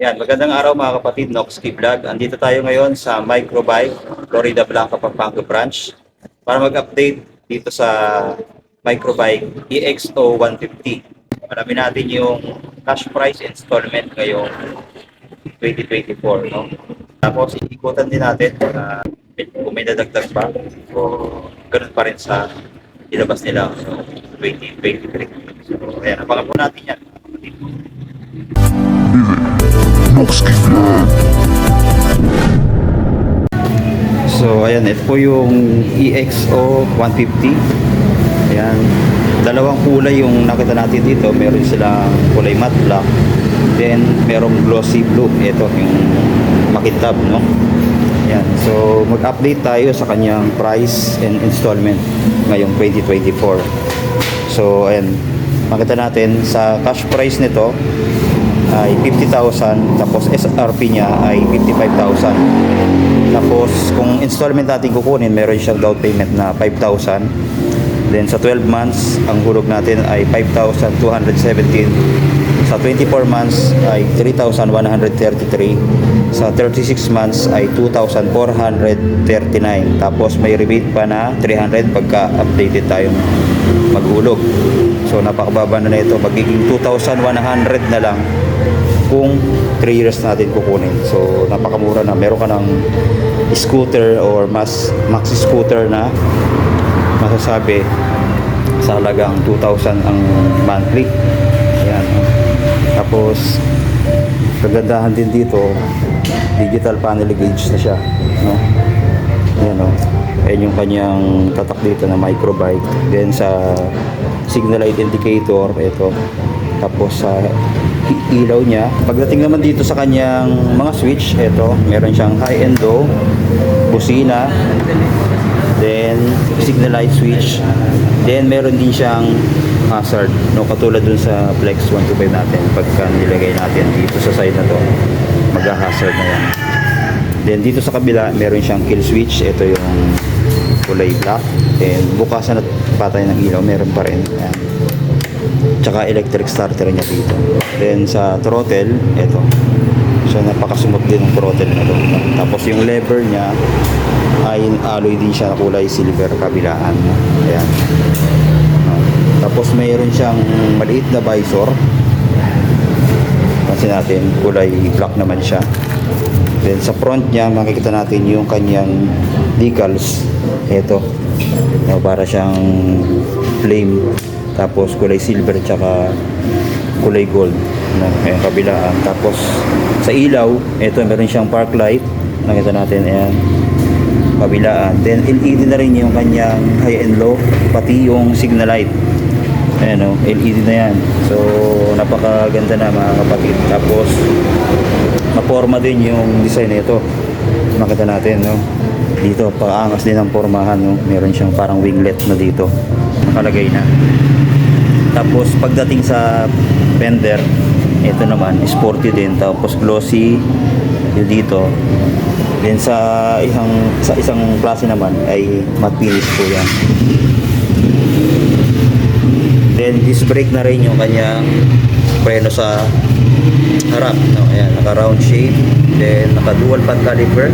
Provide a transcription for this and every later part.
Yan, magandang araw mga kapatid, Noxky Vlog. Andito tayo ngayon sa Microbike, Florida Blanca, Pampanga branch para mag-update dito sa Microbike EXO 150. Alamin natin yung cash price installment ngayong 2024, no? Tapos iikutan din natin kung may dadagdag pa o ganun pa rin sa ilabas nila so, 2023. So, ayan, abangan po natin yan. So ayan, ito po yung EXO 150. Ayan, dalawang kulay yung nakita natin dito. Meron silang kulay matte black, then merong glossy blue. Ito yung makintab, no? Ayan, so mag-update tayo sa kanyang price and installment ngayong 2024. So ayan, makita natin sa cash price nito ay 50,000, tapos SRP niya ay 55,000. Tapos kung installment natin kukunin, meron siyang down payment na 5,000. Then sa 12 months, ang hulog natin ay 5,217. Sa 24 months ay 3,133. Sa 36 months ay 2,439. Tapos may rebate pa na 300 pagka updated tayong maghulog. So napakababa na ito, magiging 2,100 na lang kung 3 years natin kukunin. So napakamura na. Meron ka ng scooter or maxi scooter na masasabi sa halagang 2,000 ang monthly. Ayan. Tapos kagandahan din dito, digital panel gauge na siya, no? Ayan, no? Ayan yung kanyang tatak dito na Microbike. Then sa signal light indicator, ito. Tapos sa ilaw niya. Pagdating naman dito sa kanyang mga switch, ito, meron siyang high and low, busina, then signal light switch, then meron din siyang hazard, no, katulad dun sa Flex 125 natin. Pagka nilagay natin dito sa side na to, mag-hazard na yan. Then dito sa kabila, meron siyang kill switch. Ito yung kulay black, and bukasan at patay ng ilaw, meron pa rin. Ayan. Tsaka electric starter niya dito. Then sa throttle, ito. So napakasmooth din ng throttle na to. Tapos yung lever niya ay alloy din siya na kulay silver kabilaan. Ayan. Tapos mayroon siyang maliit na visor. Kasi natin kulay black naman siya. Then sa front niya makikita natin yung kanyang decals. Ito. Para siyang flame. Tapos kulay silver tsaka kulay gold, no? Ayan, kabilaan. Tapos sa ilaw, ito meron siyang park light. Nakita natin, ayan, kabilaan. Then LED na rin yung kanyang high and low, pati yung signal light. Ayan, no? LED na yan. So napakaganda na mga kapatid. Tapos maporma din yung design nito. Nakita natin, no? Dito paangas din ang pormahan, no? Meron siyang parang winglet na dito nakalagay na. Tapos pagdating sa fender, ito naman sporty din, tapos glossy yung dito. Then sa isang klase naman ay matte finish po yan. Then disc brake na rin yung kanyang preno sa harap, no? Ayan, naka round shape. Then naka dual pad caliper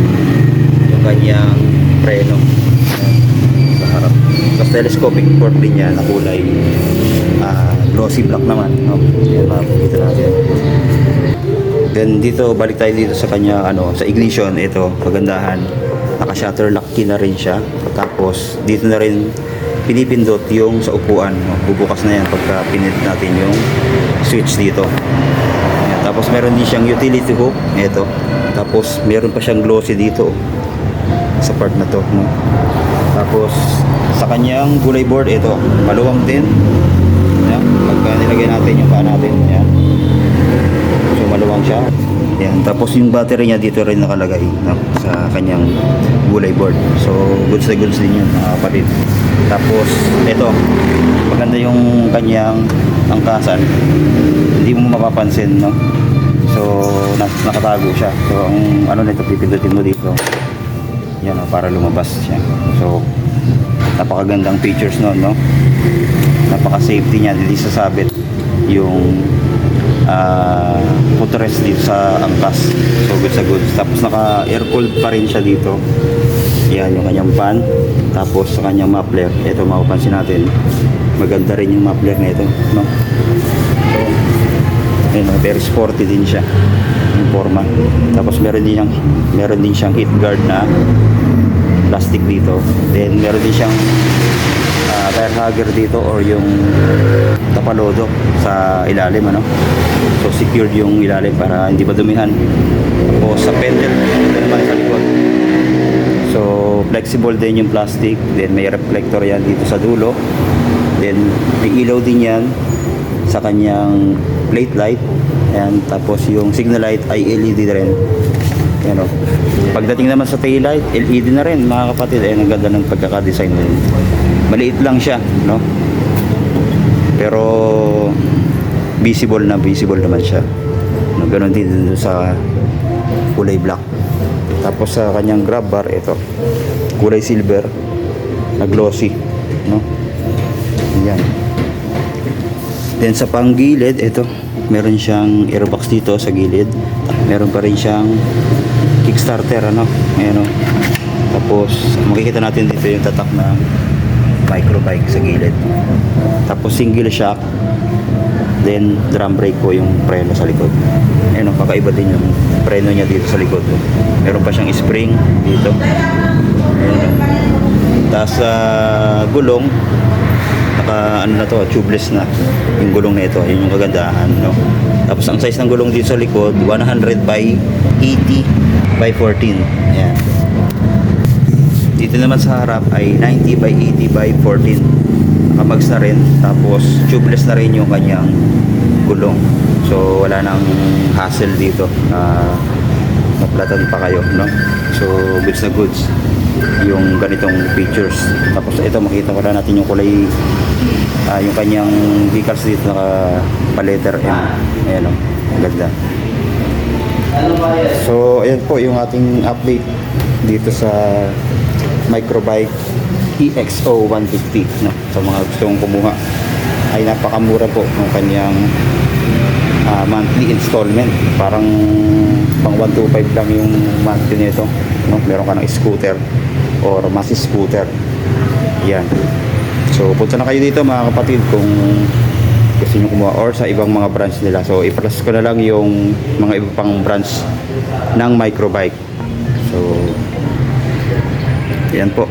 yung kanyang preno. Ayan, sa harap. Tapos telescopic port din yan na kulay glossy black naman, no? Yan, makikita natin. Then dito, balik tayo dito sa kanya, sa ignition. Ito, kagandahan, naka shutter lock key na rin siya. Tapos dito na rin pinipindot yung sa upuan, no? Bubukas na yan pagka pinindot natin yung switch dito. Ayan. Tapos meron din siyang utility hook. Ito. Tapos meron pa siyang glossy dito sa part na to, no? Tapos sa kanyang gulay board, ito, maluwang din. Ayan, pagka nilagay natin yung paa natin, ayan. So maluwang siya. Ayan. Tapos yung battery niya dito rin nakalagay, no? Sa kanyang gulay board. So goods na goods din yun mga kapatid. Tapos ito, maganda yung kanyang angkasan. Hindi mo mapapansin, no? So nakatago siya. So ang nito, pipindutin mo dito. Yan, para lumabas siya. So napakagandang features nun, no? Napaka safety niya, hindi sasabit yung footrest dito sa angkas. So good sa good. Tapos naka air cooled pa rin siya dito. Yan yung kanyang fan. Tapos sa kanyang muffler, ito mapapansin natin, maganda rin yung muffler na ito, no? So ayun, very sporty din siya yung forma. Tapos meron din siyang heat guard na plastic dito. Then meron din siyang tire hugger dito or yung tapalodo sa ilalim, ano? So secured yung ilalim para hindi madumihan. Tapos sa pendant, ito naman sa likod. So flexible din yung plastic. Then may reflector yan dito sa dulo. Then may ilaw din yan sa kanyang plate light. And tapos yung signal light ay LED rin. Yan, o. Pagdating naman sa tail light, LED na rin, mga kapatid. Ayan, ang ganda ng pagkaka-design din. Maliit lang siya, no? Pero visible naman siya. No, ganun din sa kulay black. Tapos sa kanyang grab bar, ito, kulay silver na glossy, no? Yan. Then sa panggilid, ito, meron siyang airbox dito sa gilid. Meron pa rin siyang kickstarter, ano? Ayan, o. Tapos makikita natin dito yung tatak na microbike sa gilid. Tapos single shock. Then drum brake po yung preno sa likod. Ayan, o, kakaiba din yung preno niya dito sa likod. Meron pa siyang spring dito. Ayan, o. Tapos gulong, naka ano na to, tubeless na yung gulong na ito. Yun yung kagandahan, no? Tapos ang size ng gulong dito sa likod, 100 by 80 by 14. Ayan. Dito naman sa harap ay 90 by 80 by 14. Nakamags na rin. Tapos tubeless na rin yung kanyang gulong. So wala nang hassle dito na maplatan pa kayo, no? So goods na goods yung ganitong features. Tapos ito, makita ko na natin yung kulay, yung kanyang decals dito naka pa letter M. Ayan, o. Ganda. So ayan po yung ating update dito sa Microbike EXO 150, no? Sa mga gustong kumuha, ay napakamura po ng kanyang monthly installment. Parang pang 125 lang yung monthly nito, no? Meron ka ng scooter or mas scooter. Yan. So punta na kayo dito, mga kapatid, kung gusto nyo kumuha or sa ibang mga branch nila. So i-plus ko na lang yung mga iba pang branch ng Microbike. So yan po.